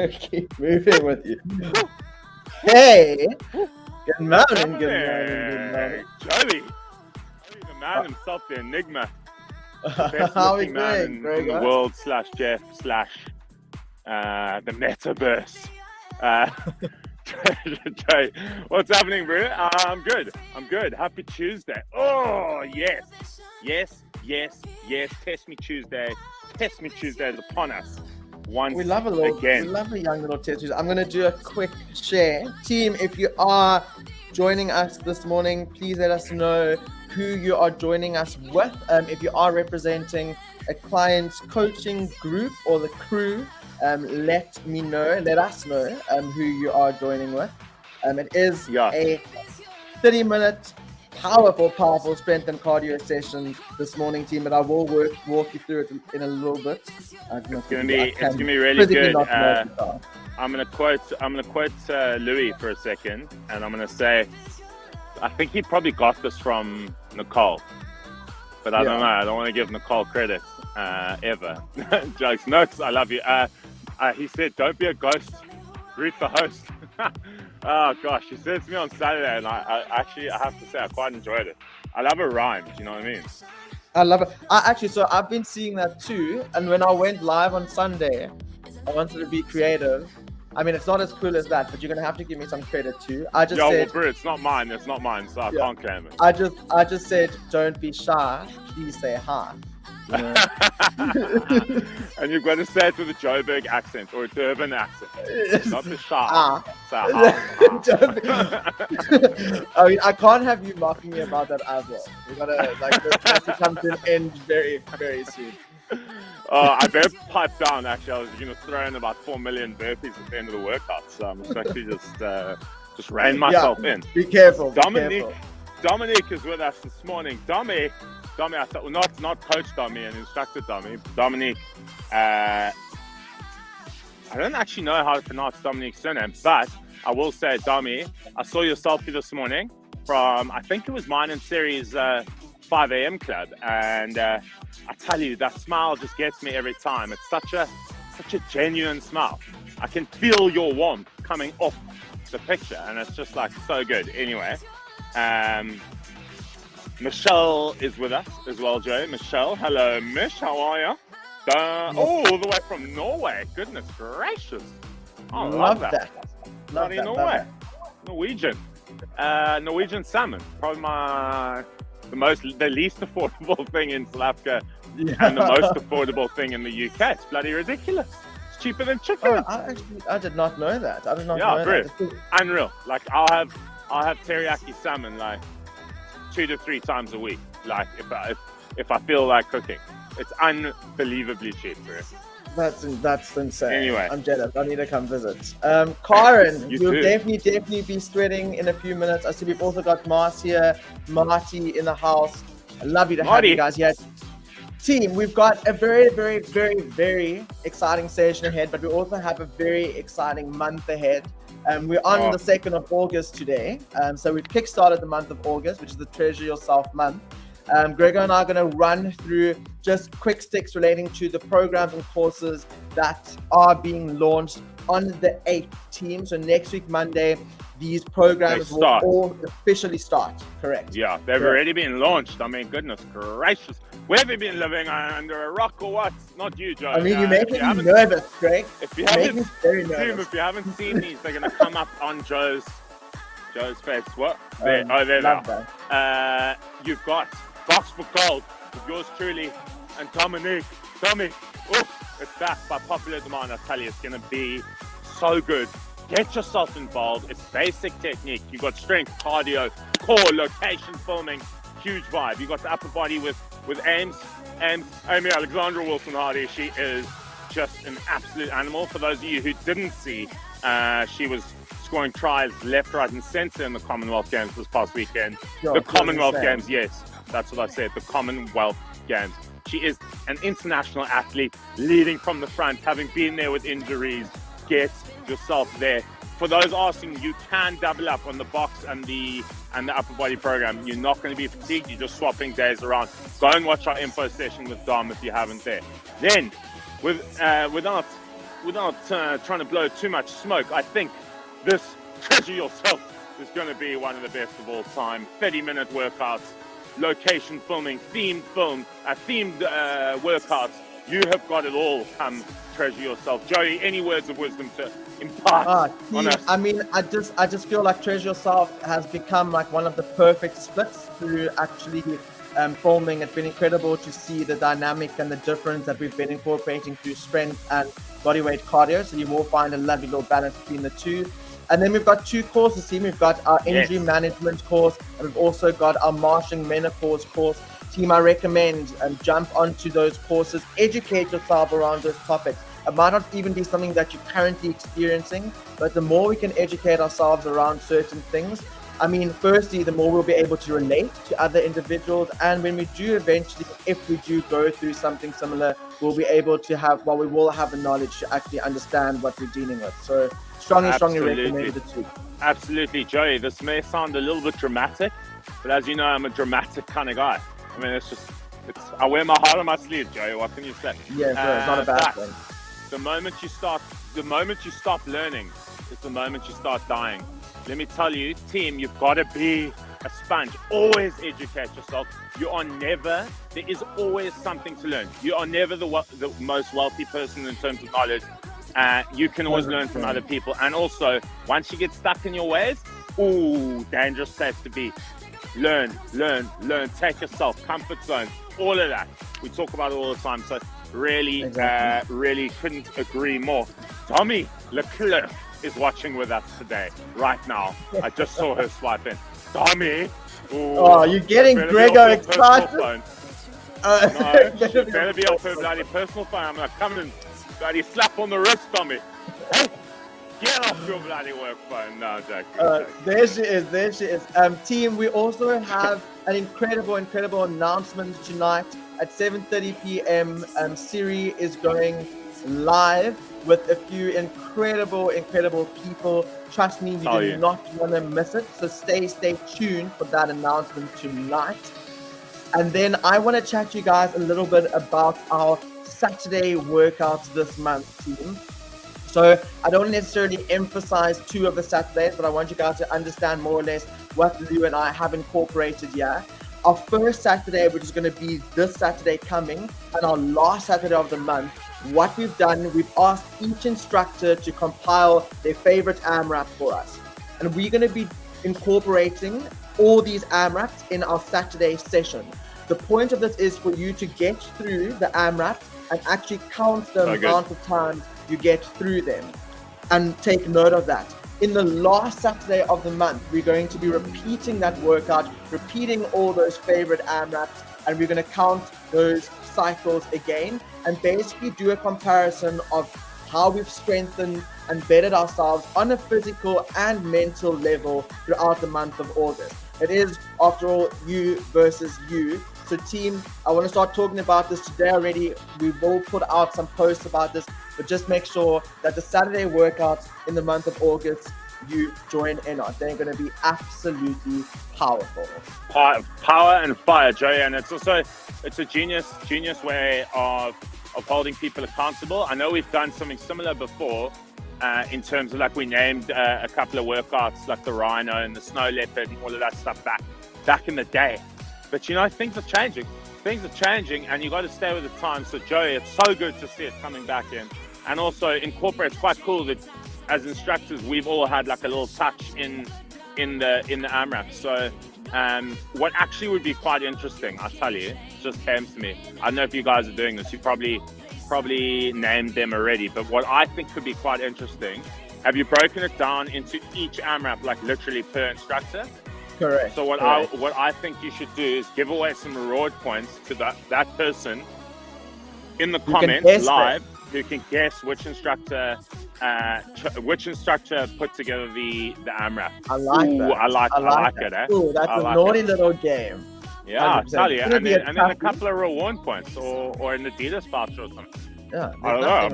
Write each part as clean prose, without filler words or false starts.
Keep moving with you. Hey, good morning, good morning, good morning. Joey, the man himself, the enigma, the best How we looking man doing, in Greg? the world / Jeff / the metaverse. Jay, what's happening, bro? I'm good. Happy Tuesday. Oh, yes. Test Me Tuesday. Test Me Tuesday is upon us. We love a young little tattoos. I'm going to do a quick share. Team, if you are joining us this morning, please let us know who you are joining us with. If you are representing a client's coaching group or the crew, let us know who you are joining with. It is a 30-minute powerful strength and cardio session this morning, team, but I will walk you through it in a little bit. It's gonna be really good. I'm gonna quote Louis for a second, and I'm gonna say, I think he probably got this from Nicole, but I don't know. I don't want to give Nicole credit ever. Jokes, notes. I love you. He said, "Don't be a ghost, greet the host." Oh gosh, he said it to me on Saturday, and I have to say I quite enjoyed it. I love a rhyme. Do you know what I mean? I love it. So I've been seeing that too. And when I went live on Sunday, I wanted to be creative. I mean, it's not as cool as that, but you're gonna have to give me some credit too. I just said, well, bro, it's not mine, so I can't claim it. I just said, don't be shy. Please say hi. You know? And you've got to say it with a Joburg accent or a Durban accent. Not the shy. I mean, I can't have you mocking me about that as well. We gotta this come to an end very, very soon. I better pipe down. Actually, I was going to throw in about 4 million burpees at the end of the workout, so I'm actually just rein myself in. Be careful. Dominic is with us this morning. Dommy, I thought, well, not Coach Dommy and Instructor Dommy. Dominic, I don't actually know how to pronounce Dominic's surname, but I will say, Dommy, I saw your selfie this morning from, I think it was mine and Siri's 5 a.m. club, and I tell you, that smile just gets me every time. It's such a genuine smile. I can feel your warmth coming off the picture, and it's just like so good. Anyway, Michelle is with us as well, Joe. Michelle, hello, Mish. How are you? All the way from Norway. Goodness gracious. I love that. Bloody Norway. Norwegian. Norwegian salmon. Probably the least affordable thing in South Africa and the most affordable thing in the UK. It's bloody ridiculous. It's cheaper than chicken. I did not know that. I did not know that. Unreal. Like I'll have teriyaki salmon like 2 to 3 times a week. Like if I feel like cooking, it's unbelievably cheap, bro. That's insane. Anyway, I'm jealous. I need to come visit. Karen, you'll definitely be sweating in a few minutes. I see we've also got Marcia, Marty in the house. I love you to have you guys here. Team, we've got a very, very, very, very exciting session ahead, but we also have a very exciting month ahead. We're on the 2nd of August today. So we've kickstarted the month of August, which is the Treasure Yourself month. Gregor and I are going to run through just quick sticks relating to the programs and courses that are being launched on the 8th, team. So next week, Monday, these programs will all officially start. Correct. Yeah, they've already been launched. I mean, goodness gracious. Where have you been living, under a rock or what? Not you, Joe. I mean, you're making me nervous, Greg. If you haven't seen these, they're going to come up on Joe's face. What? There they are. You've got Box for Gold with yours truly and Dominic. It's that by popular demand. I tell you, it's going to be so good. Get yourself involved. It's basic technique. You've got strength, cardio, core, location, filming. Huge vibe. You've got the upper body with Ames and Amy Alexandra Wilson-Hardy. She is just an absolute animal. For those of you who didn't see, she was scoring tries left, right, and centre in the Commonwealth Games this past weekend. The Commonwealth Games, yes, that's what I said. The Commonwealth Games. She is an international athlete, leading from the front, having been there with injuries. Get yourself there. For those asking, you can double up on the box and the upper body program. You're not going to be fatigued. You're just swapping days around. Go and watch our info session with Dom if you haven't there. Then, without trying to blow too much smoke, I think this Treasure Yourself is going to be one of the best of all time. 30-minute workouts, location filming, themed workouts. You have got it all. Come Treasure Yourself. Joey, any words of wisdom to impart on us? I mean, I just feel like Treasure Yourself has become like one of the perfect splits through actually filming. It's been incredible to see the dynamic and the difference that we've been incorporating through strength and bodyweight cardio. So you will find a lovely little balance between the two. And then we've got 2 courses, team. We've got our energy management course, and we've also got our marching menopause course. Team, I recommend jump onto those courses, educate yourself around those topics. It might not even be something that you're currently experiencing, but the more we can educate ourselves around certain things, I mean, firstly, the more we'll be able to relate to other individuals. And when we do eventually, if we do go through something similar, we'll be able to have, we will have the knowledge to actually understand what we're dealing with. So strongly recommend the 2. Absolutely, Joey. This may sound a little bit dramatic, but as you know, I'm a dramatic kind of guy. I mean, I wear my heart on my sleeve, Joey. What can you say? Yeah, bro, it's not a bad thing. The moment you stop learning is the moment you start dying. Let me tell you, team, you've got to be a sponge. Always educate yourself. There is always something to learn. You are never the most wealthy person in terms of knowledge. You can always learn from other people. And also, once you get stuck in your ways, dangerous place to be. Learn. Take yourself, comfort zone, all of that. We talk about it all the time. So really couldn't agree more. Tommy Leclerc is watching with us today, right now. I just saw her swipe in. Tommy! You're getting Gregor excited. No, she better be off her bloody personal phone. I'm like, come and bloody slap on the wrist, Tommy. Hey, get off your bloody work phone. No, joking. There she is. Team, we also have an incredible announcement tonight at 7:30 p.m. Siri is going live with a few incredible people. Trust me, you do not want to miss it. So stay tuned for that announcement tonight. And then I want to chat to you guys a little bit about our Saturday workouts this month, team. So I don't necessarily emphasize 2 of the Saturdays, but I want you guys to understand more or less what Lou and I have incorporated here. Our first Saturday, which is going to be this Saturday coming, and our last Saturday of the month, what we've done, we've asked each instructor to compile their favorite AMRAP for us. And we're going to be incorporating all these AMRAPs in our Saturday session. The point of this is for you to get through the AMRAPs and actually count the amount of times you get through them. And take note of that. In the last Saturday of the month, we're going to be repeating that workout, repeating all those favorite AMRAPs, and we're going to count those cycles again and basically do a comparison of how we've strengthened and bettered ourselves on a physical and mental level throughout the month of August. It is, after all, you versus you. So team, I want to start talking about this today already. We will put out some posts about this, but just make sure that the Saturday workouts in the month of August, you join in on. They're going to be absolutely powerful. Power and fire, Joey. And it's a genius way of holding people accountable. I know we've done something similar before in terms of like we named a couple of workouts like the Rhino and the Snow Leopard and all of that stuff back in the day. But you know, things are changing. And you got to stay with the times. So Joey, it's so good to see it coming back in. And also incorporate, it's quite cool that as instructors, we've all had like a little touch in the AMRAP. So what actually would be quite interesting, I'll tell you, it just came to me. I don't know if you guys are doing this. You probably named them already. But what I think could be quite interesting, have you broken it down into each AMRAP, like literally per instructor? Correct. So what I think you should do is give away some reward points to that person in the comments live who can guess which instructor put together the AMRAP. I like that. I like it. Ooh, that's a naughty little game. Yeah, I'll tell you. And then a couple of reward points or an Adidas voucher or something. Yeah. I don't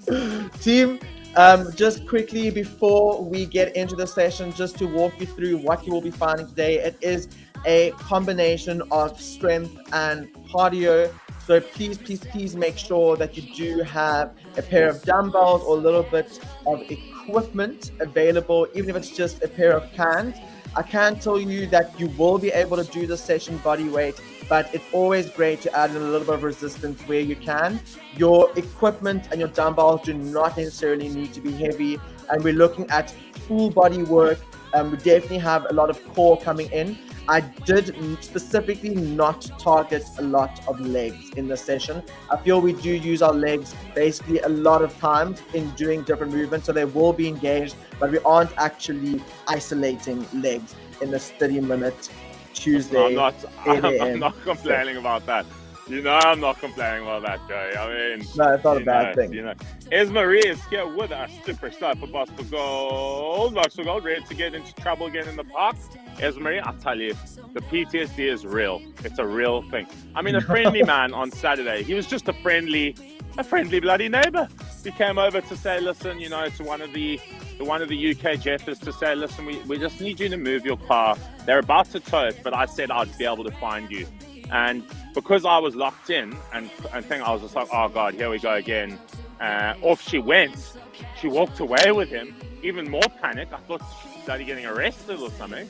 know. Team, just quickly before we get into the session, just to walk you through what you will be finding today. It is a combination of strength and cardio. So please make sure that you do have a pair of dumbbells or a little bit of equipment available, even if it's just a pair of cans. I can tell you that you will be able to do the session body weight, but it's always great to add in a little bit of resistance where you can. Your equipment and your dumbbells do not necessarily need to be heavy, and we're looking at full body work. We definitely have a lot of core coming in. I did specifically not target a lot of legs in the session. I feel we do use our legs basically a lot of times in doing different movements, so they will be engaged, but we aren't actually isolating legs in this 30-minute Tuesday. I'm not complaining about that. You know I'm not complaining about that, Joey. I mean, no, it's not a bad thing. You know, Esmarie is here with us, superstar for Bicep Gold. Bicep Gold, ready to get into trouble again in the park. Esmarie, I'll tell you, the PTSD is real. It's a real thing. I mean, a friendly man on Saturday. He was just a friendly bloody neighbor. He came over to say, listen, you know, to one of the UK jeffers to say, listen, we just need you to move your car. They're about to tow it, but I said I'd be able to find you. And because I was locked in and think I was just like, oh God, here we go again. Off she went. She walked away with him. Even more panic. I thought she started getting arrested or something.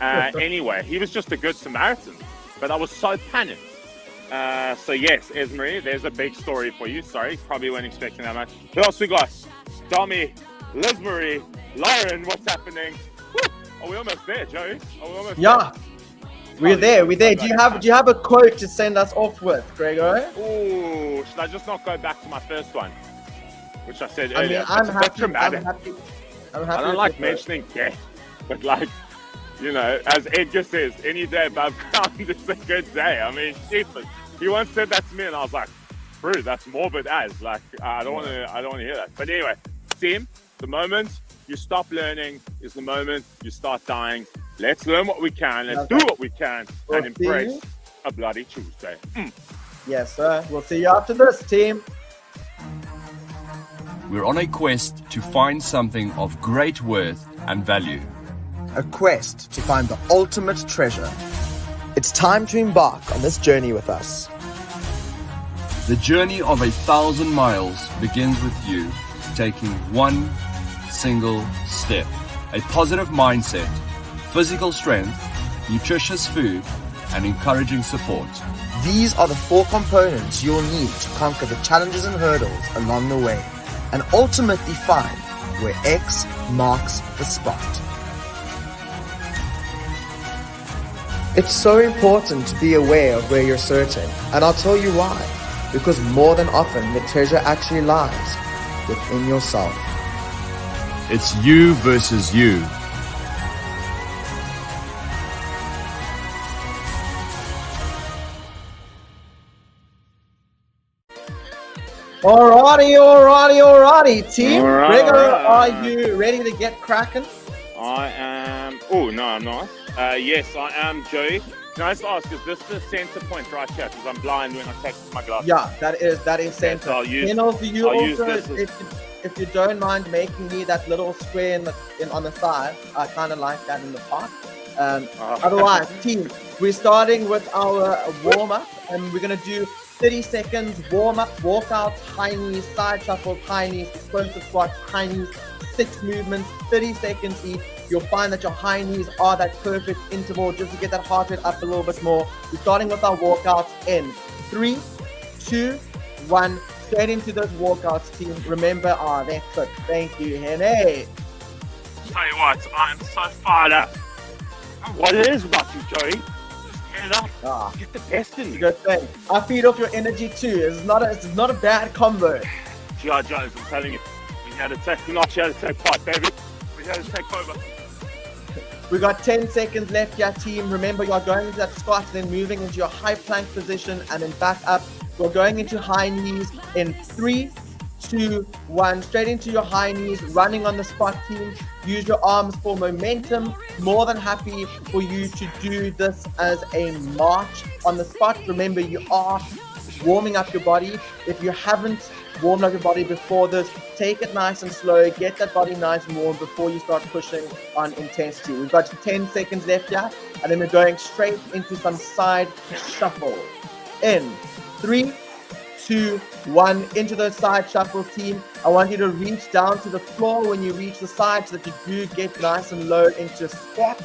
Anyway, he was just a good Samaritan. But I was so panicked. So yes, Esmarie, there's a big story for you. Sorry, probably weren't expecting that much. Who else we got? Domi, Lizmarie, Lauren, what's happening? Woo! Are we almost there, Joey? Are we almost there? We're there. Do you have a quote to send us off with, Gregor? Oh, should I just not go back to my first one, which I said earlier? I'm happy. I don't like mentioning death, but like, you know, as Edgar says, any day above ground is a good day. I mean, Jesus, he once said that to me, and I was like, bro, that's morbid as. Like, I don't want to hear that. But anyway, team, the moment you stop learning is the moment you start dying. Let's learn what we can. Let's do what we can and embrace a bloody Tuesday. Yes, sir. We'll see you after this, team. We're on a quest to find something of great worth and value. A quest to find the ultimate treasure. It's time to embark on this journey with us. The journey of 1,000 miles begins with you taking one single step. A positive mindset, physical strength, nutritious food, and encouraging support. These are the 4 components you'll need to conquer the challenges and hurdles along the way, and ultimately find where X marks the spot. It's so important to be aware of where you're searching, and I'll tell you why. Because more than often, the treasure actually lies within yourself. It's you versus you. Alrighty, team. Gregor, are you ready to get cracking? I am. Oh, no, I'm not. Yes, I am, Joey. Can I just ask, is this the center point right here? Because I'm blind when I take my glasses. Yeah, that is center. So I'll use this. If you don't mind making me that little square on the side, I kind of like that in the park. Otherwise, team, we're starting with our warm-up, and we're going to do 30 seconds warm-up, walk-out, high knees, side shuffles, high knees, explosive squats, high knees, 6 movements, 30 seconds each. You'll find that your high knees are that perfect interval just to get that heart rate up a little bit more. We're starting with our walkouts in 3, 2, 1. Straight into those walkouts, team. Remember, that's it. Thank you, Henny. Tell you what, I'm so fired up. What it is about you, Joey? Just get it up. Get the best in you. Good thing. I feed off your energy too. It's not a bad combo. G.I. Jones, I'm telling you. We had to take part, baby. We had to take over. We got 10 seconds left here, team. Remember, you're going into that squat, then moving into your high plank position, and then back up. We're going into high knees in 3, 2, 1. Straight into your high knees, running on the spot, team. Use your arms for momentum. More than happy for you to do this as a march on the spot. Remember, you are warming up your body. If you haven't warmed up your body before this, take it nice and slow. Get that body nice and warm before you start pushing on intensity. We've got 10 seconds left here, and then we're going straight into some side shuffle. In 3, 2, 1. Into those side shuffles, team. I want you to reach down to the floor when you reach the side so that you do get nice and low into a squat.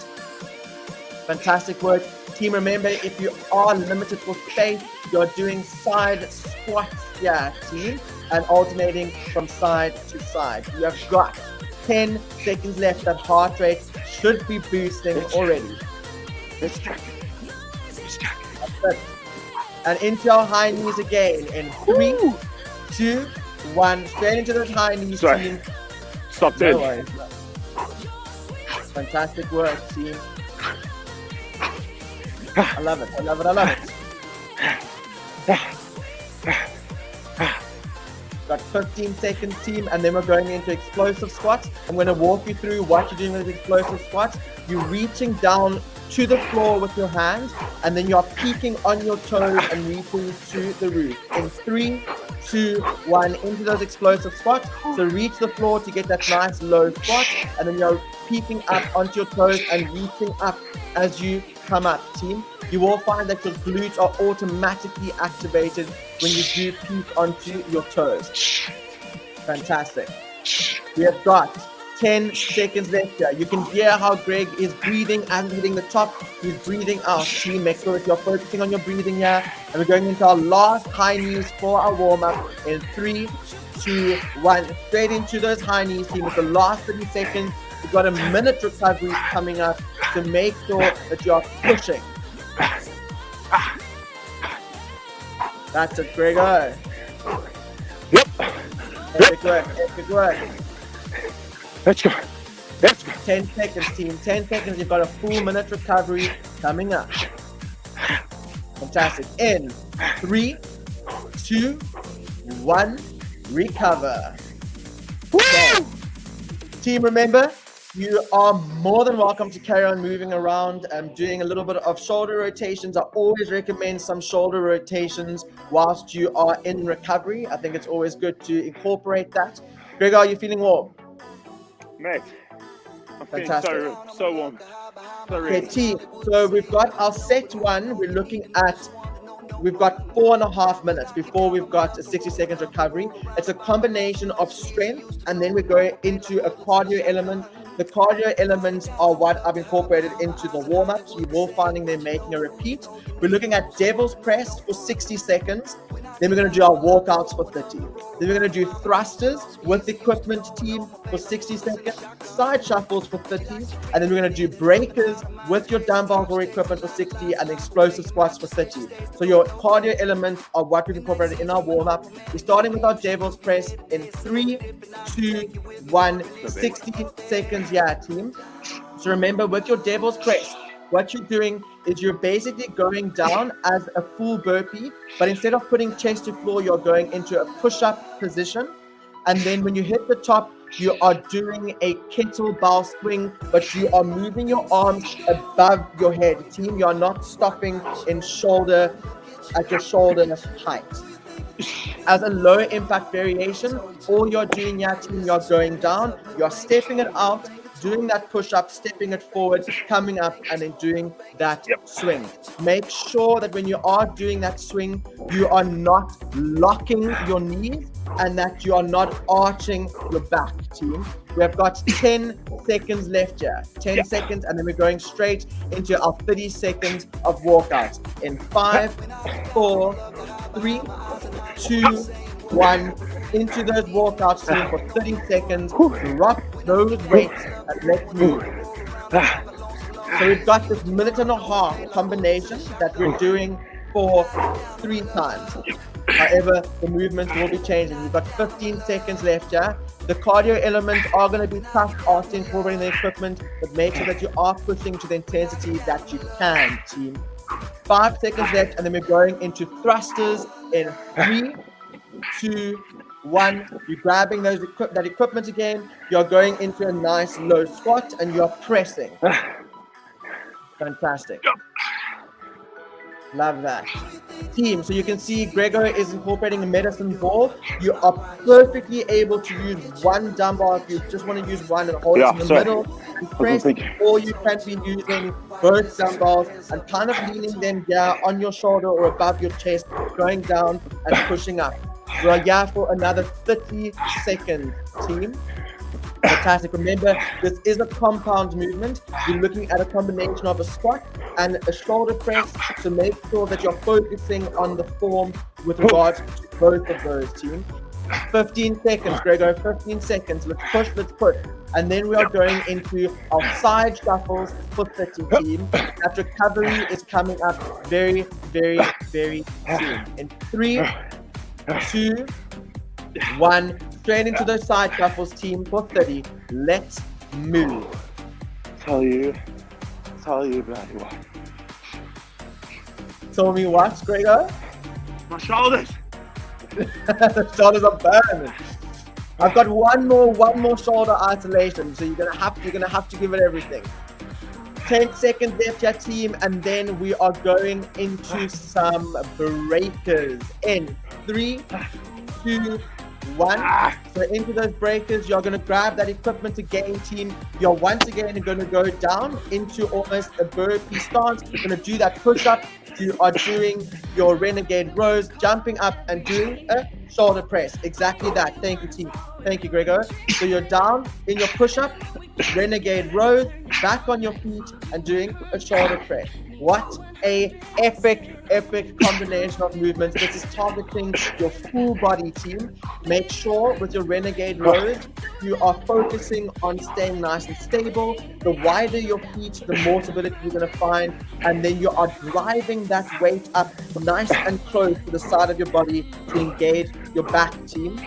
Fantastic work. Team, remember, if you are limited for space, you're doing side squats here, team, and alternating from side to side. You have got 10 seconds left. That heart rate should be boosting already. Let's check. And into our high knees again in 3, 2, 1. Straight into those high knees, team. Stop there. No fantastic work, team. I love it. I love it. I love it. Got 15 seconds, team, and then we're going into explosive squats. I'm going to walk you through what you're doing with explosive squats. You're reaching down to the floor with your hands, and then you're peeking on your toes and reaching to the roof. In 3, 2, 1, into those explosive squats. So reach the floor to get that nice low squat, and then you're peeking up onto your toes and reaching up as you come up, team. You will find that your glutes are automatically activated when you do peek onto your toes. Fantastic. We have got 10 seconds left here. You can hear how Greg is breathing and hitting the top. He's breathing out. Team, make sure that you're focusing on your breathing here. And we're going into our last high knees for our warm-up in 3, 2, 1. Straight into those high knees, team, with the last 30 seconds. We've got a minute recovery coming up to make sure that you're pushing. That's it, Gregor. Yep. Epic work. Epic work. Let's go. 10 seconds, team. 10 seconds. You've got a full minute recovery coming up. Fantastic. In 3, 2, 1. Recover. Okay. Team, remember, you are more than welcome to carry on moving around and doing a little bit of shoulder rotations. I always recommend some shoulder rotations whilst you are in recovery. I think it's always good to incorporate that. Gregor, are you feeling warm? Mate, I'm feeling so warm. So okay, team. So we've got our set one. We've got 4.5 minutes before we've got a 60 seconds recovery. It's a combination of strength, and then we go into a cardio element. The cardio elements are what I've incorporated into the warm-ups. You will finding them making a repeat. We're looking at devil's press for 60 seconds. Then we're going to do our walkouts for 30. Then we're going to do thrusters with equipment, team, for 60 seconds. Side shuffles for 30. And then we're going to do breakers with your dumbbells or equipment for 60 and explosive squats for 30. So your cardio elements are what we've incorporated in our warm-up. We're starting with our devil's press in 3, 2, 1, 60 seconds. Yeah, team. So remember, with your devil's press, what you're doing is you're basically going down as a full burpee, but instead of putting chest to floor, you're going into a push-up position. And then when you hit the top, you are doing a kettlebell swing, but you are moving your arms above your head. Team, you are not stopping in at your shoulder height. As a low impact variation, all you're doing here, team, you're going down, you're stepping it out, doing that push-up, stepping it forward, coming up, and then doing that swing. Make sure that when you are doing that swing, you are not locking your knees and that you are not arching your back, team. We have got 10 seconds left here. 10 seconds, and then we're going straight into our 30 seconds of walkout. In 5, 4, 3, 2, 1. Into those walkouts, team, for 30 seconds. Rock those weights and let's move. So we've got this 1.5 minute combination that we're doing for 3 times. However, the movements will be changing. We've got 15 seconds left here. The cardio elements are going to be tough after incorporating the equipment, but make sure that you are pushing to the intensity that you can, team. 5 seconds left, and then we're going into thrusters in 3, 2, 1. You're grabbing that equipment again. You're going into a nice low squat, and you're pressing. Fantastic. Love that. Team, so you can see Gregor is incorporating a medicine ball. You are perfectly able to use one dumbbell if you just want to use one and hold it in the middle and press, or you can be using both dumbbells and kind of leaning them on your shoulder or above your chest, going down and pushing up. We are here for another 30 seconds, team. Fantastic. Remember, this is a compound movement. You're looking at a combination of a squat and a shoulder press, so make sure that you're focusing on the form with regards to both of those, team. 15 seconds, Gregor, 15 seconds. Let's push, let's push. And then we are going into our side shuffles for 30, team. That recovery is coming up very, very, very soon. In 3, 2, 1, straight into those side shuffles, team, for 30. Let's move. Tell you bloody what. Tell me what, Gregor? My shoulders. The shoulders are burning. I've got one more shoulder isolation, so you're gonna have to give it everything. 10 seconds left, your team, and then we are going into some breakers. In 3, 2, 1. So into those breakers, you're going to grab that equipment again, team. You're once again going to go down into almost a burpee stance. You're going to do that push-up. You are doing your renegade rows, jumping up and doing a shoulder press. Exactly that. Thank you, team. Thank you, Gregor. So you're down in your push-up, renegade rows, back on your feet, and doing a shoulder press. What a epic combination of movements. This is targeting your full body, team. Make sure with your renegade rows, you are focusing on staying nice and stable. The wider your feet, the more stability you're going to find. And then you are driving that weight up nice and close to the side of your body to engage your back, team.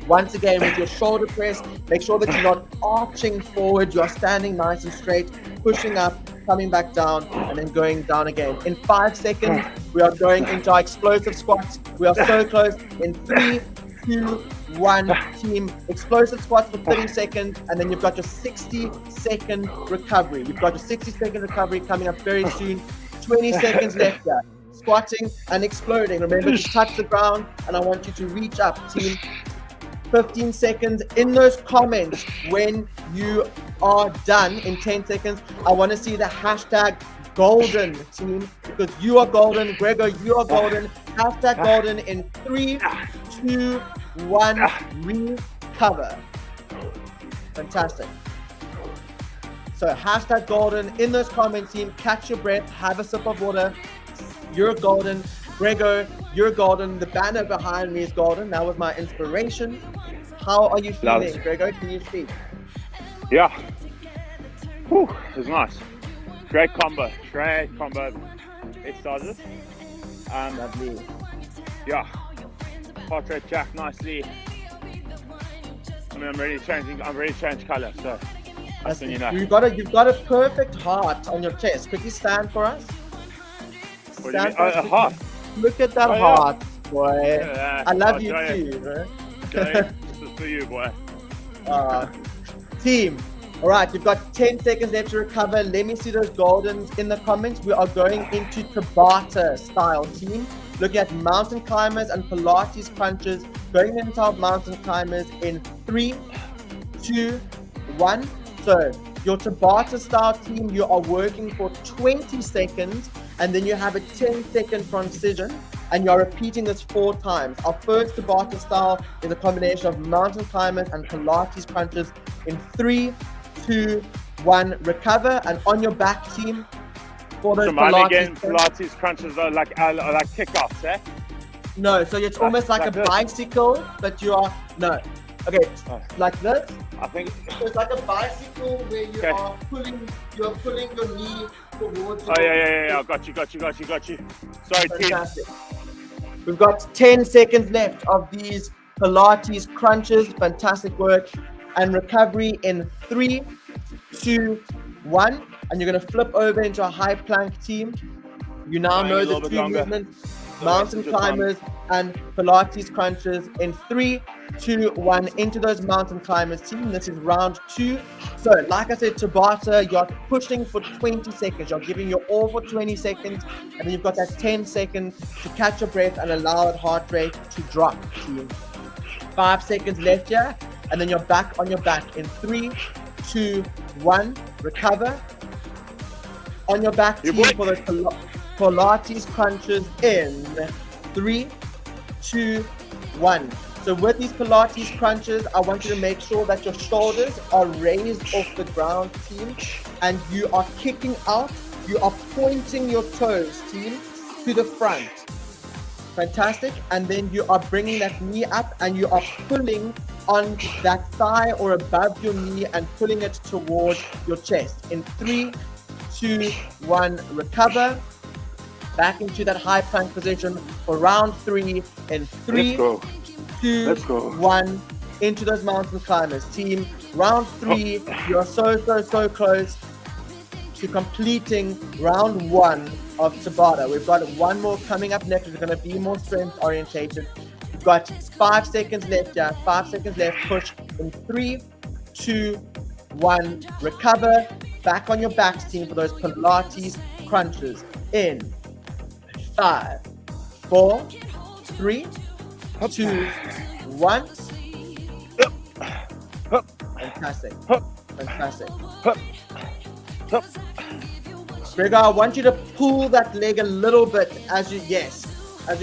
Once again, with your shoulder press, make sure that you're not arching forward. You are standing nice and straight, pushing up, coming back down, and then going down again. In 5 seconds, we are going into our explosive squats. We are so close. In 3, 2, 1, team. Explosive squats for 30 seconds, and then you've got your 60-second recovery. You've got your 60-second recovery coming up very soon. 20 seconds left there. Squatting and exploding. Remember to touch the ground, and I want you to reach up, team. 15 seconds. In those comments when you are done in 10 seconds, I want to see the hashtag golden, team, because you are golden. Gregor, you are golden. Hashtag golden in 3, 2, 1, recover. Fantastic. So hashtag golden in those comments, team. Catch your breath, have a sip of water. You're golden. Gregor, you're golden. The banner behind me is golden. That was my inspiration. How are you feeling, Gregor? Can you speak? Yeah. Whew, it was nice. Great combo. It started. Lovely. Yeah. Heart rate jack nicely. I mean, I'm ready to change colour, so that's when you know. You've got a perfect heart on your chest. Could you stand for us? What do you mean? A heart? Look at that heart, boy. Yeah, I love you too, bro. This is for you, boy. Team, all right, you've got 10 seconds left to recover. Let me see those goldens in the comments. We are going into Tabata style, team. Looking at mountain climbers and Pilates crunches. Going into our mountain climbers in 3, 2, 1. So your Tabata style, team, you are working for 20 seconds. And then you have a 10-second transition, and you're repeating this 4 times. Our first Tabata style is a combination of mountain climbers and Pilates crunches in 3, 2, 1, recover. And on your back, team, for those Pilates crunches are like kickoffs, eh? No, so it's almost like a bicycle, but you are, no. Okay, like this. I think so it's like a bicycle where you are pulling your knee towards. Yeah. Got you. Sorry, fantastic. Team. We've got 10 seconds left of these Pilates crunches. Fantastic work and recovery in 3, 2, 1, and you're going to flip over into a high plank, team. You now know the 2 movements: mountain climbers and Pilates Crunches in 3, 2, 1 into those mountain climbers, team. This is round 2. So like I said, Tabata, you're pushing for 20 seconds. You're giving your all for 20 seconds, and then you've got that 10 seconds to catch your breath and allow that heart rate to drop, team. 5 seconds left here, and then you're back on your back in 3, 2, 1. Recover. On your back, team, for those Pilates Crunches in 3, 2, 1. So with these Pilates Crunches, I want you to make sure that your shoulders are raised off the ground, team, and you are kicking out. You are pointing your toes, team, to the front. Fantastic. And then you are bringing that knee up and you are pulling on that thigh or above your knee and pulling it towards your chest. In 3, 2, 1, recover. Back into that high plank position for round 3 in 3, 2, 1, into those mountain climbers. Team, round 3, you're so close to completing round 1 of Tabata. We've got one more coming up next. We're going to be more strength orientated. We've got 5 seconds left, yeah, 5 seconds left. Push in 3, 2, 1, recover. Back on your backs, team, for those Pilates Crunches in 5, 4, 3, 2, 1. Fantastic. Fantastic. Gregor, I want you to pull that leg a little bit as you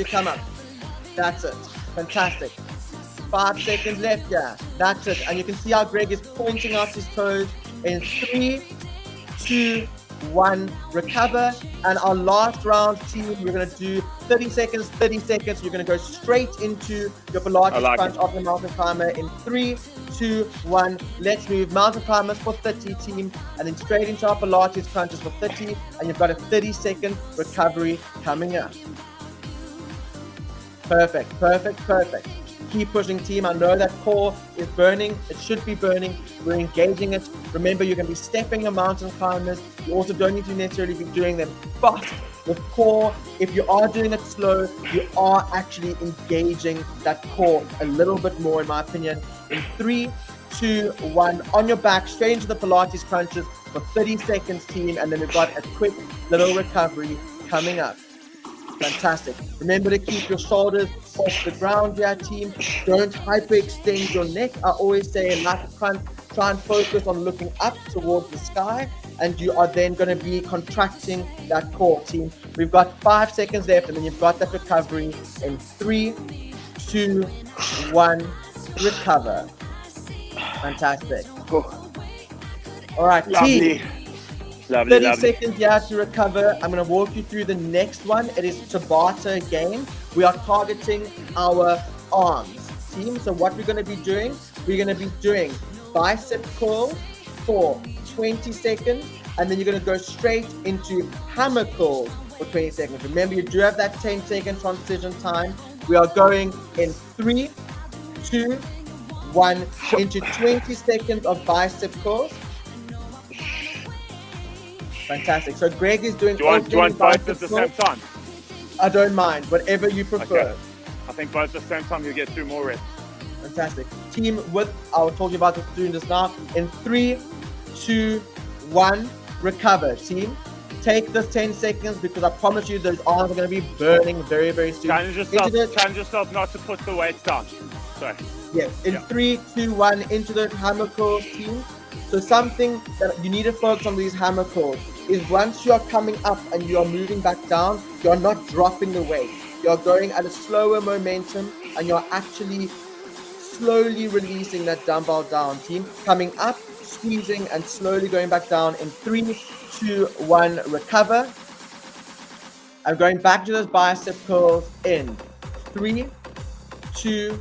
come up. That's it. Fantastic. 5 seconds left, yeah. That's it. And you can see how Greg is pointing out his toes in 3, 2, 1, recover. And our last round, team, we're going to do 30 seconds, 30 seconds. You're going to go straight into your Pilates Crunch of the mountain climber in 3, 2, 1. Let's move. Mountain climbers for 30, team, and then straight into our Pilates Crunches for 30. And you've got a 30-second recovery coming up. Perfect, perfect, perfect. Keep pushing, team. I know that core is burning. It should be burning. We're engaging it. Remember, you're going to be stepping your mountain climbers. You also don't need to necessarily be doing them fast. With core, if you are doing it slow, you are actually engaging that core a little bit more, in my opinion. In 3, 2, 1, on your back, straight into the Pilates Crunches for 30 seconds, team. And then we've got a quick little recovery coming up. Fantastic. Remember to keep your shoulders off the ground here, team. Don't hyperextend your neck. I always say in lat crunch, try and focus on looking up towards the sky, and you are then going to be contracting that core, team. We've got 5 seconds left, and then you've got that recovery in 3, 2, 1, recover. Fantastic. All right, lovely. Team. Lovely, 30 seconds here to recover. I'm going to walk you through the next one. It is Tabata Game. We are targeting our arms, team. So what we're going to be doing, we're going to be doing bicep curls for 20 seconds. And then you're going to go straight into hammer curls for 20 seconds. Remember, you do have that 10-second transition time. We are going in 3, 2, 1 into 20 seconds of bicep curls. Fantastic. So Greg is doing. Do you want both at the same time? I don't mind. Whatever you prefer. Okay. I think both at the same time you get 2 more reps. Fantastic. Team, I will talk you about doing this now. In 3, 2, 1, recover. Team, take this 10 seconds because I promise you those arms are going to be burning very, very soon. Challenge yourself not to put the weights down. Sorry. Yes. In 3, 2, 1, into the hammer curls, team. So something that you need to focus on these hammer curls is once you're coming up and you're moving back down, you're not dropping the weight. You're going at a slower momentum and you're actually slowly releasing that dumbbell down, team. Coming up, squeezing and slowly going back down in 3, 2, 1, recover. I'm going back to those bicep curls in 3, 2,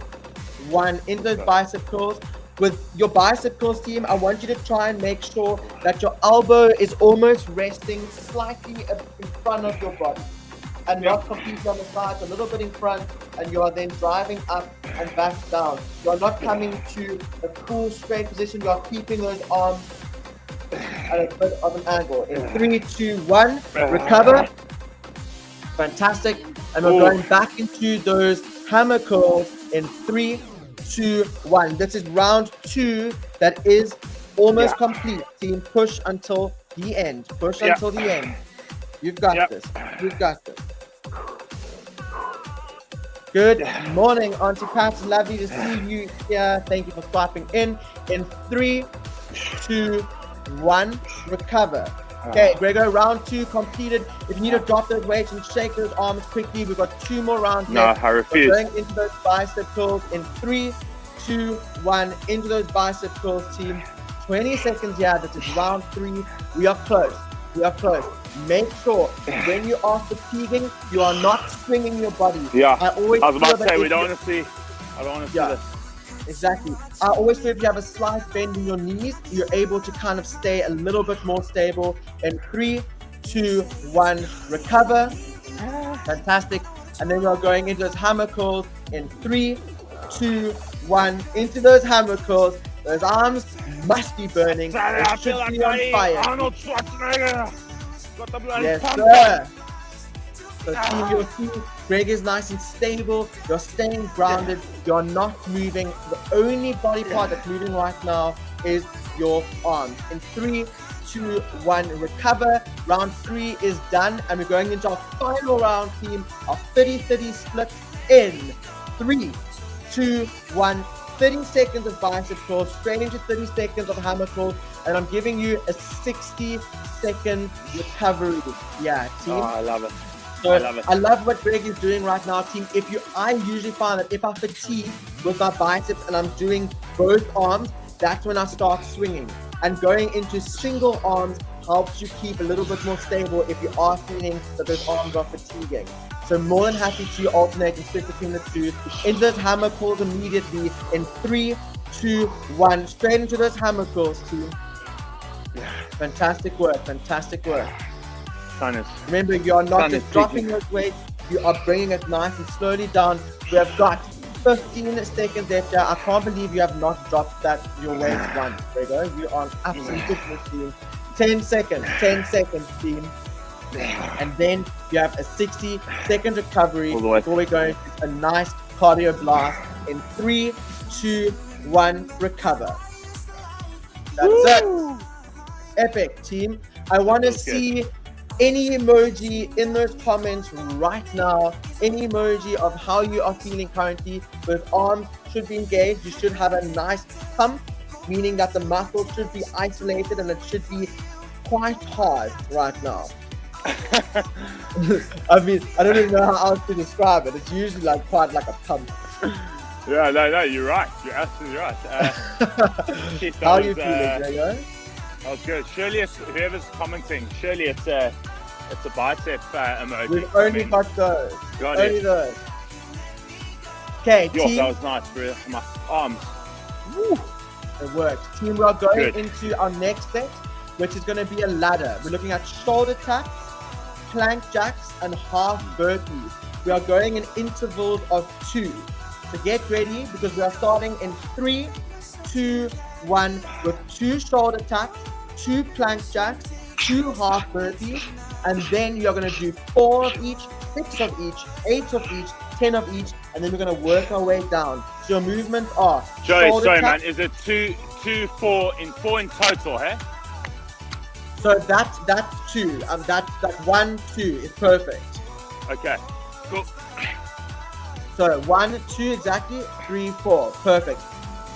1, into those bicep curls. With your bicep curls, team, I want you to try and make sure that your elbow is almost resting slightly in front of your body and not completely on the side, a little bit in front, and you are then driving up and back down. You are not coming to a full straight position. You are keeping those arms at a bit of an angle. In 3, 2, 1, recover. Fantastic. And we're going back into those hammer curls in 3, 2, 1. This is round 2 that is almost complete. Team, push until the end. Push until the end. You've got this. You've got this. Good morning, Auntie Pat. Lovely to see you here. Thank you for swiping in. In 3, 2, 1, recover. Okay, Gregor, round 2 completed. If you need to drop those weights and shake those arms quickly, we've got 2 more rounds left. No, I refuse. We're going into those bicep curls in 3, 2, 1. Into those bicep curls, team. 20 seconds here. This is round 3. We are close. We are close. Make sure when you are fatiguing, you are not swinging your body. Yeah, I was about to say, we don't want to see. I don't want to see this. Exactly. I always feel if you have a slight bend in your knees, you're able to kind of stay a little bit more stable. In 3, 2, 1, recover. Fantastic. And then we're going into those hammer curls in 3, 2, 1. Into those hammer curls. Those arms must be burning. They should be on fire. Arnold Schwarzenegger. Yes, sir. So team, you'll see Greg is nice and stable. You're staying grounded. You're not moving. The only body part that's moving right now is your arms. In 3, 2, 1, recover. Round 3 is done, and we're going into our final round, team. Our 30-30 split in 3, 2, 1. 30 seconds of bicep curls, straight into 30 seconds of hammer curls, and I'm giving you a 60-second recovery. Yeah, team. Oh, I love it. So I love what Greg is doing right now, team. I usually find that if I fatigue with my biceps and I'm doing both arms, that's when I start swinging. And going into single arms helps you keep a little bit more stable if you are feeling that those arms are fatiguing. So more than happy to alternate and switch between the two. Into those hammer curls immediately in 3, 2, 1. Straight into those hammer curls, team. Fantastic work. Fantastic work. Remember, you are not just dropping those weights, you are bringing it nice and slowly down. We have got 15 seconds left here. I can't believe you have not dropped your weights once, Gregor. You are an absolute fitness team. 10 seconds, team. And then you have a 60-second recovery before we go into a nice cardio blast in 3, 2, 1, recover. That's it. Epic, team. I want to see any emoji in those comments right now. Any emoji of how you are feeling currently. Those arms should be engaged. You should have a nice pump, meaning that the muscles should be isolated and it should be quite hard right now. I mean, I don't even know how else to describe it. It's usually quite like a pump. Yeah, no, you're right. You're absolutely right. How are you feeling, Gregor? That was good. Surely it's whoever's commenting. Surely it's a bicep emoji. We've only got those. Only those. Okay, team. That was nice, bro. My arms. Woo. It worked. Team, we are going into our next set, which is going to be a ladder. We're looking at shoulder taps, plank jacks, and half burpees. We are going in intervals of 2. So get ready because we are starting in 3, 2, 1 with 2 shoulder taps, 2 plank jacks, 2 half burpees, and then you're going to do 4 of each, 6 of each, 8 of each, 10 of each, and then we're going to work our way down. So your movements are sorry man, is it 2, 4 in total, hey? So that's 2. That 1, 2 is perfect. Okay, cool. So 1, 2 exactly, 3, 4, perfect.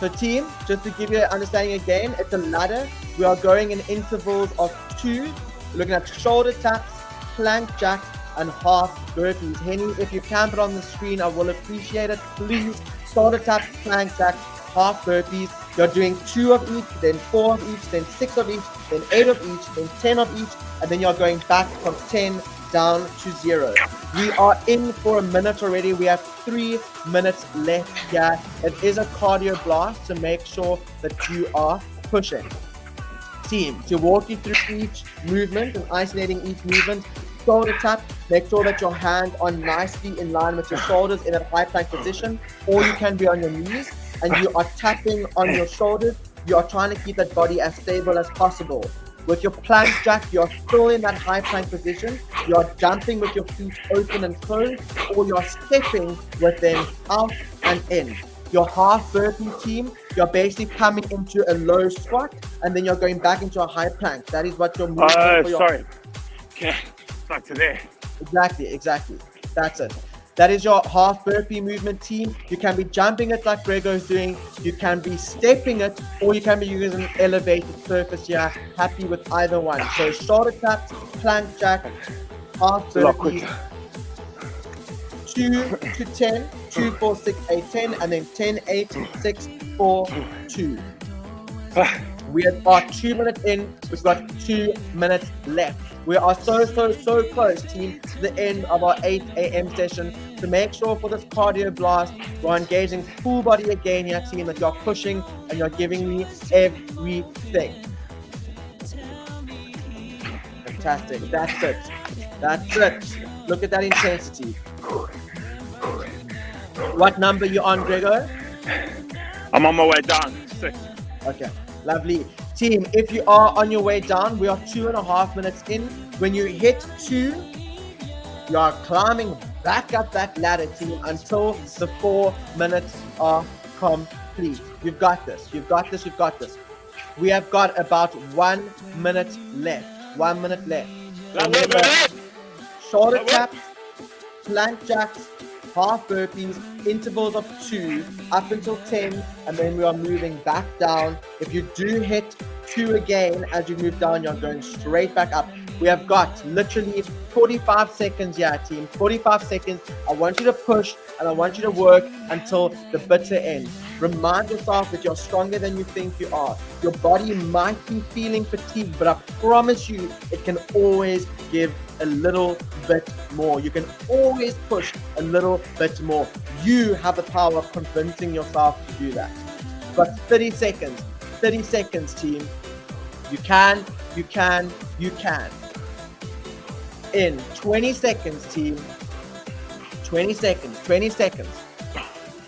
So team, just to give you an understanding again, it's a ladder. We are going in intervals of 2. We're looking at shoulder taps, plank jacks, and half burpees. Henny, if you can put on the screen, I will appreciate it. Please, shoulder taps, plank jacks, half burpees. You're doing 2 of each, then 4 of each, then 6 of each, then 8 of each, then 10 of each, and then you're going back from 10 down to 0. We are in for a minute already. We have 3 minutes left here. It is a cardio blast, so make sure that you are pushing. Team, to walk you through each movement and isolating each movement, shoulder tap, make sure that your hands are nicely in line with your shoulders in a high plank position, or you can be on your knees, and you are tapping on your shoulders. You are trying to keep that body as stable as possible. With your plank jack, you're still in that high plank position. You're jumping with your feet open and closed, or you're stepping with them out and in. Your half burpee team, you're basically coming into a low squat, and then you're going back into a high plank. That is what you're moving for your... Sorry. Okay, back to there. Exactly. That's it. That is your half burpee movement team. You can be jumping it like Grego's doing. You can be stepping it, or you can be using an elevated surface here. Happy with either one. So shoulder taps, plank jack, half burpees, 2 to 10, 2, 4, 6, 8, 10, and then 10, 8, 6, 4, 2. We are 2 minutes in. We've got 2 minutes left. We are so close, team, to the end of our 8 a.m. session. To make sure for this cardio blast, we're engaging full body again here, team, that you're pushing and you're giving me everything. Fantastic. That's it. Look at that intensity. What number you on, Gregor? I'm on my way down. 6. Okay, lovely. Team, if you are on your way down, we are 2.5 minutes in. When you hit 2, you are climbing back up that ladder, team, until the 4 minutes are complete. You've got this. We have got about 1 minute left. 1 minute left. Remember, shoulder taps, plank jacks, half burpees, intervals of 2 up until 10, and then we are moving back down. If you do hit 2 again as you move down, you're going straight back up. We have got literally 45 seconds here, team. 45 seconds. I want you to push and I want you to work until the bitter end. Remind yourself that you're stronger than you think you are. Your body might be feeling fatigued, but I promise you it can always give a little bit more. You can always push a little bit more. You have the power of convincing yourself to do that. But 30 seconds, team. You can. In 20 seconds, team. 20 seconds.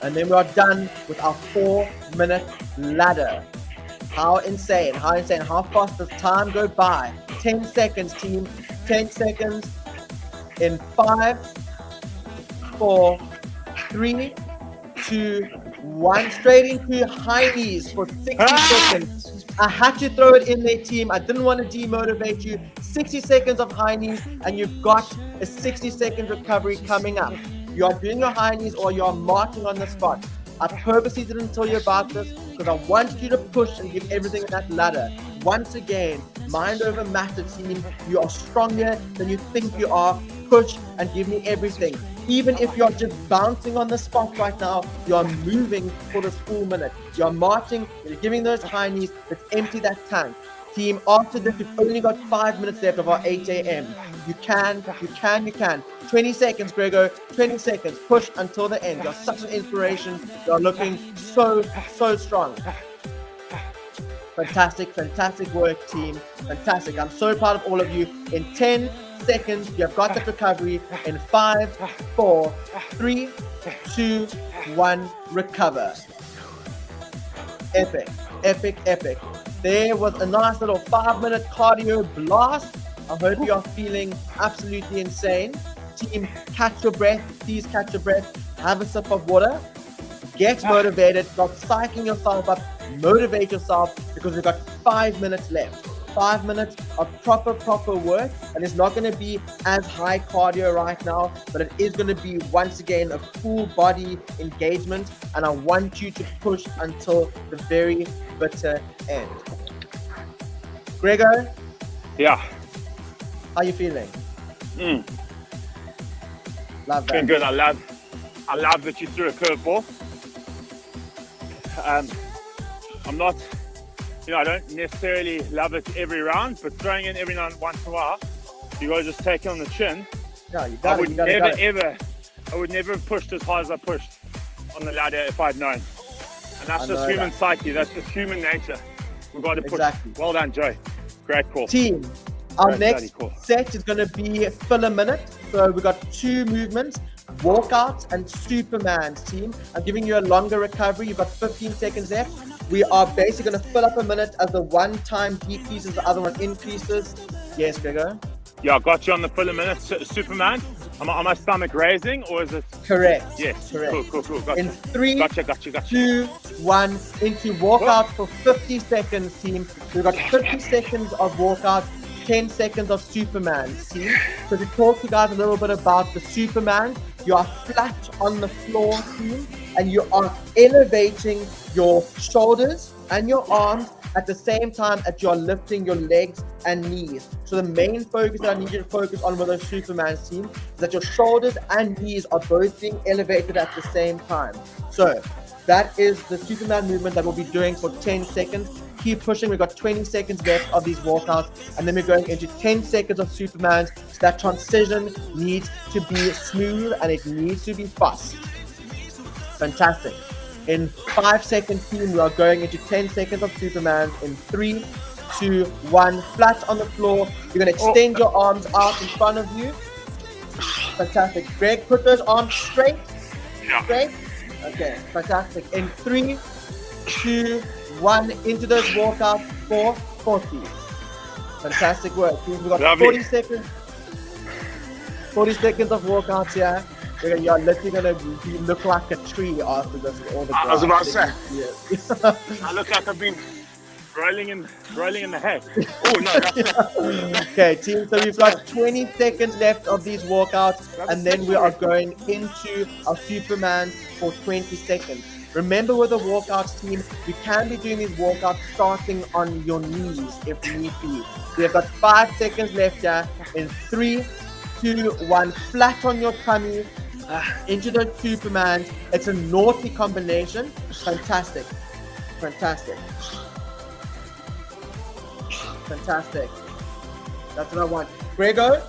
And then we are done with our 4-minute ladder. How insane. How fast does time go by? 10 seconds, team. 10 seconds. In 5, 4, 3, 2, 1. Straight into high knees for 60 seconds. I had to throw it in there, team. I didn't want to demotivate you. 60 seconds of high knees, and you've got a 60-second recovery coming up. You are doing your high knees or you are marching on the spot. I purposely didn't tell you about this because I want you to push and give everything in that ladder. Once again, mind over matter, team. You are stronger than you think you are. Push and give me everything. Even if you're just bouncing on the spot right now, you're moving for this full minute. You're marching, you're giving those high knees. Let's empty that tank. Team, after this, we've only got 5 minutes left of our 8 a.m. You can. 20 seconds, Grego. 20 seconds. Push until the end. You're such an inspiration. You're looking so strong. Fantastic work, team. Fantastic. I'm so proud of all of you. In 10 seconds, you've got that recovery. In 5, 4, 3, 2, 1, recover. Epic. There was a nice little 5-minute cardio blast. I hope you are feeling absolutely insane. Team, catch your breath. Please catch your breath. Have a sip of water. Get motivated. Stop psyching yourself up. Motivate yourself because we've got 5 minutes left. 5 minutes of proper work, and it's not going to be as high cardio right now, but it is going to be once again a full body engagement, and I want you to push until the very bitter end. Gregor? Yeah. How you feeling? Love that. Been good. I love that you threw a curveball. I'm not, I don't necessarily love it every round, but throwing in every now and once in a while, you gotta just take it on the chin. No, you got it. I would never have pushed as hard as I pushed on the ladder if I'd known. And that's just human psyche. That's just human nature. We've got to push. Exactly. Well done, Joe. Great call. Team, our next set is going to be fill a minute. So we've got 2 movements, walkouts and Superman's, team. I'm giving you a longer recovery. You've got 15 seconds left. We are basically going to fill up a minute as the one time decreases, the other one increases. Yes, Gregor? Yeah, I got you on the full minute, Superman. Am I stomach raising or is it? Correct. Yes. Correct. Cool. Gotcha. In 3, gotcha. 2, 1, into walkout for 50 seconds, team. We've got 50 seconds of walkout, 10 seconds of Superman, team. So to talk to you guys a little bit about the Superman, you are flat on the floor, team, and you are elevating your shoulders and your arms at the same time that you are lifting your legs and knees. So the main focus that I need you to focus on with those Superman team is that your shoulders and knees are both being elevated at the same time. So that is the Superman movement that we'll be doing for 10 seconds. Keep pushing. We've got 20 seconds left of these walkouts, and then we're going into 10 seconds of Supermans. So that transition needs to be smooth and it needs to be fast. Fantastic. In 5 seconds, team, we are going into 10 seconds of Superman. In 3, 2, 1, flat on the floor. You're going to extend your arms out in front of you. Fantastic. Greg, put those arms straight. Yeah. Straight. Okay, fantastic. In 3, 2, 1, into those walkouts for 40. Fantastic work. We've got 40 seconds. 40 seconds of walkouts here. You're literally going to look like a tree after this. All the I was about to say. Yeah. I look like I've been rolling in the hay. Oh, no. That's Okay, team. So we've got 20 seconds left of these walkouts, and then we are going into our Superman for 20 seconds. Remember with the workouts, team, you can be doing these workouts starting on your knees if need be. We have got 5 seconds left here. In 3, 2, 1, flat on your tummy, into the Superman. It's a naughty combination. Fantastic. Fantastic. Fantastic. That's what I want. Grego,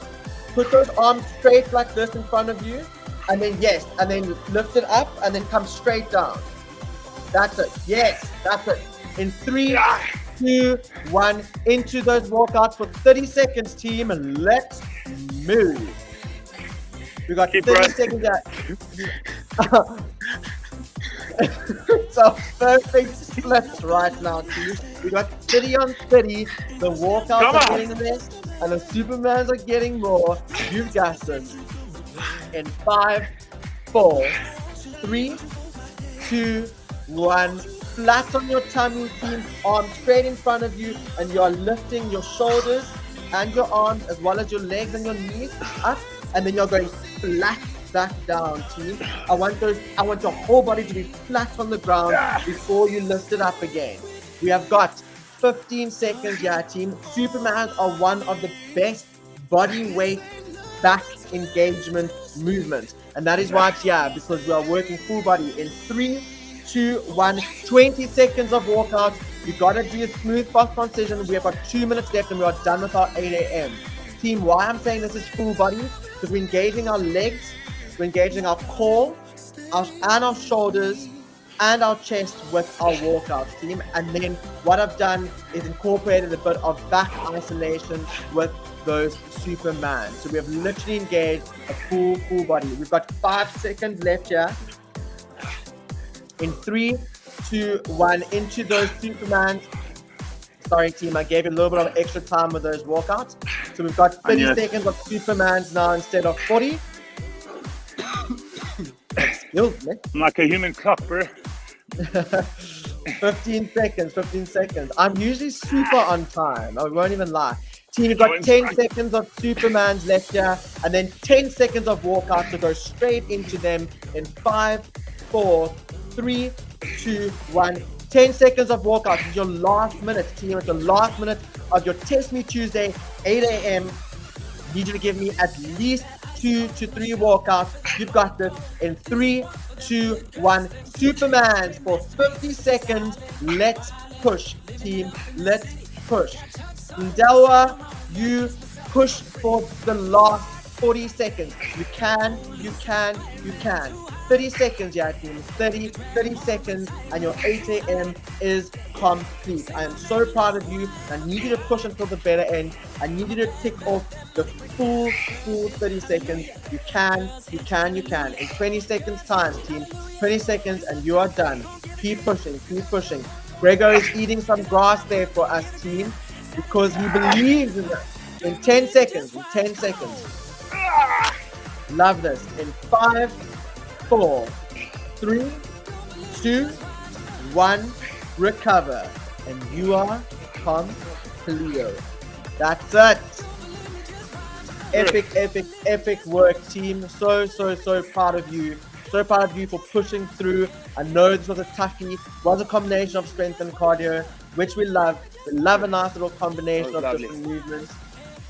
put those arms straight like this in front of you. And then, yes, and then lift it up and then come straight down. That's it. Yes, that's it. In 3, 2, 1, into those walkouts for 30 seconds, team, and let's move. We got 30 seconds out. So perfect splits right now, team. We got 30 on 30. The walkouts are getting less, and the Supermans are getting more. You've got this. In 5, 4, 3, 2, 1. Flat on your tummy, team. Arms straight in front of you, and you are lifting your shoulders and your arms as well as your legs and your knees up, and then you're going flat back down, team. I want your whole body to be flat on the ground before you lift it up again. We have got 15 seconds here, team. Supermans are one of the best body weight back engagement movements, and that is why it's here, because we are working full body. In 3, 2, 1, 20 seconds of walkout. You gotta do a smooth fast transition. We have got 2 minutes left and we are done with our 8 a.m. Team, why I'm saying this is full body, because we're engaging our legs, we're engaging our core, and our shoulders, and our chest with our walkouts, team. And then what I've done is incorporated a bit of back isolation with those Superman. So we have literally engaged a full body. We've got 5 seconds left here. In 3, 2, 1, into those Supermans. Sorry, team, I gave you a little bit of extra time with those walkouts. So we've got 30 seconds of Supermans now instead of 40. Excuse me. I'm like a human clock, bro. 15 seconds. I'm usually super on time. I won't even lie. Team, you've got 10 seconds of Supermans left here, and then 10 seconds of walkout to go straight into them in 5, 4, 3, 2, 1. 10 seconds of walkout. This is your last minute, team. It's the last minute of your Test Me Tuesday, 8 a.m. Need you to give me at least 2 to 3 walkouts. You've got this in 3, 2, 1. Supermans for 50 seconds. Let's push, team. Let's push. Ndewa, you push for the last 40 seconds. You can. 30 seconds, yeah, team. 30 seconds, and your 8 a.m. is complete. I am so proud of you. I need you to push until the better end. I need you to tick off the full 30 seconds. You can. In 20 seconds time, team. 20 seconds, and you are done. Keep pushing. Grego is eating some grass there for us, team, because he believes in us. In 10 seconds. Love this. In 5, 4, 3, 2, 1, recover. And you are completo. That's it. Epic work, team. So proud of you. So proud of you for pushing through. I know this was a toughie. It was a combination of strength and cardio, which we love. We love a nice little combination of different movements.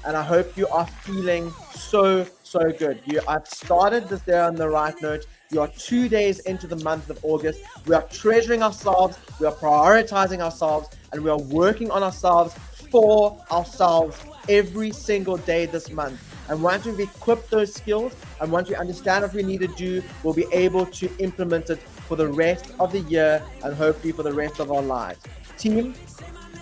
And I hope you are feeling so good. I've started this day on the right note. You are 2 days into the month of August. We are treasuring ourselves. We are prioritizing ourselves. And we are working on ourselves for ourselves every single day this month. And once we've equipped those skills and once we understand what we need to do, we'll be able to implement it for the rest of the year and hopefully for the rest of our lives. Team,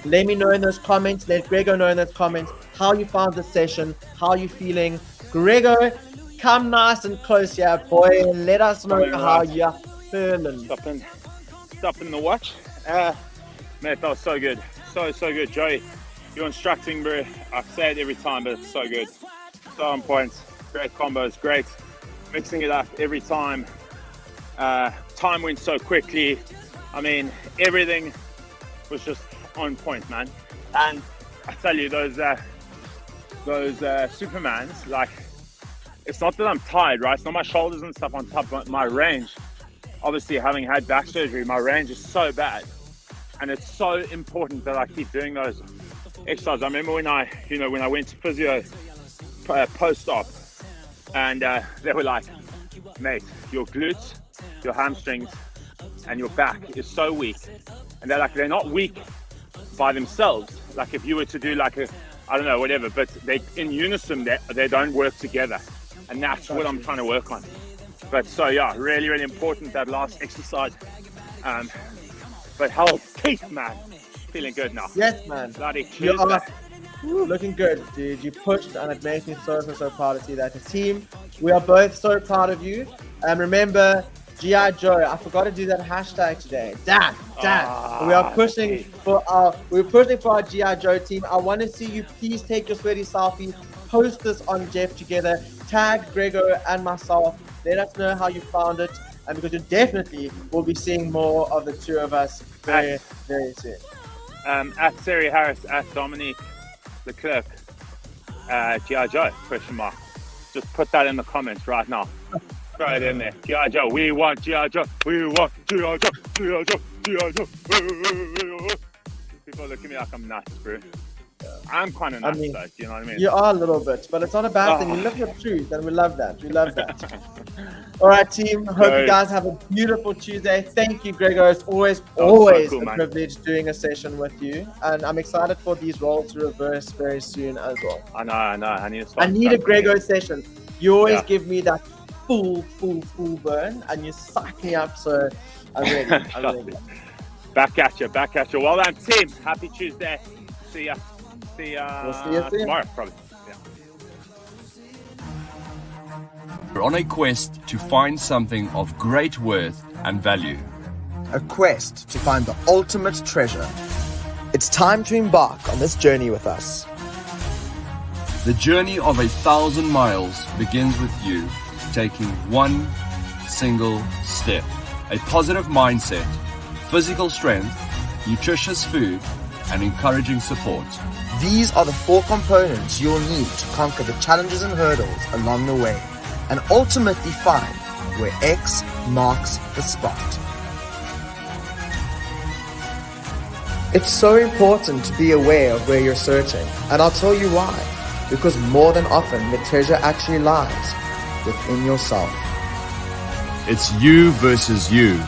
let me know in those comments. Let Grego know in those comments how you found the session, how you feeling. Grego, come nice and close here, boy, and let us know how you're feeling. Stopping the watch. Man, that was so good. So good, Joey. You're instructing, bro. I say it every time, but it's so good. So on point. Great combos, great. Mixing it up every time. Time went so quickly. I mean, everything was just on point, man. And I tell you, those Supermans, like, it's not that I'm tired, right? It's not my shoulders and stuff on top, but my range. Obviously, having had back surgery, my range is so bad. And it's so important that I keep doing those exercises. I remember when I went to physio post-op, and they were like, mate, your glutes, your hamstrings, and your back is so weak. And they're not weak by themselves. Like if you were to do like a, I don't know, whatever, but they in unison, they don't work together. And that's what I'm trying to work on. But so yeah, really important, that last exercise. But health, man, feeling good now. Yes, man. Bloody Tuesday. Looking good, dude. You pushed, and it makes me so proud to see that. The team, we are both so proud of you. And remember, G.I. Joe, I forgot to do that hashtag today. Damn. We are pushing for our G.I. Joe team. I want to see you please take your sweaty selfie, post this on Jeff together, tag Grego and myself. Let us know how you found it. And because you definitely will be seeing more of the two of us very soon. At Sari Harris, at Dominique Leclerc, G.I. Joe, question mark. Just put that in the comments right now. Throw it in there. G.I. Joe, we want G.I. Joe, we want G.I. Joe, G.I. Joe, G.I. Joe. People look at me like I'm nuts, bro. I'm kind of nuts, though, you know what I mean? You are a little bit, but it's not a bad thing. You live your truth, and we love that. All right, team. Hope you guys have a beautiful Tuesday. Thank you, Grego. It's always so cool, a privilege doing a session with you, and I'm excited for these roles to reverse very soon as well. I know. I need a Grego session. You always give me that full burn, and you suck me up. So I'm ready. Back at you. Well done, team. Happy Tuesday. See ya. We'll see you soon. Tomorrow, probably. Yeah. We're on a quest to find something of great worth and value. A quest to find the ultimate treasure. It's time to embark on this journey with us. The journey of 1,000 miles begins with you taking one single step. A positive mindset, physical strength, nutritious food, and encouraging support. These are the 4 components you'll need to conquer the challenges and hurdles along the way, and ultimately find where X marks the spot. It's so important to be aware of where you're searching, and I'll tell you why. Because more than often, the treasure actually lies within yourself. It's you versus you.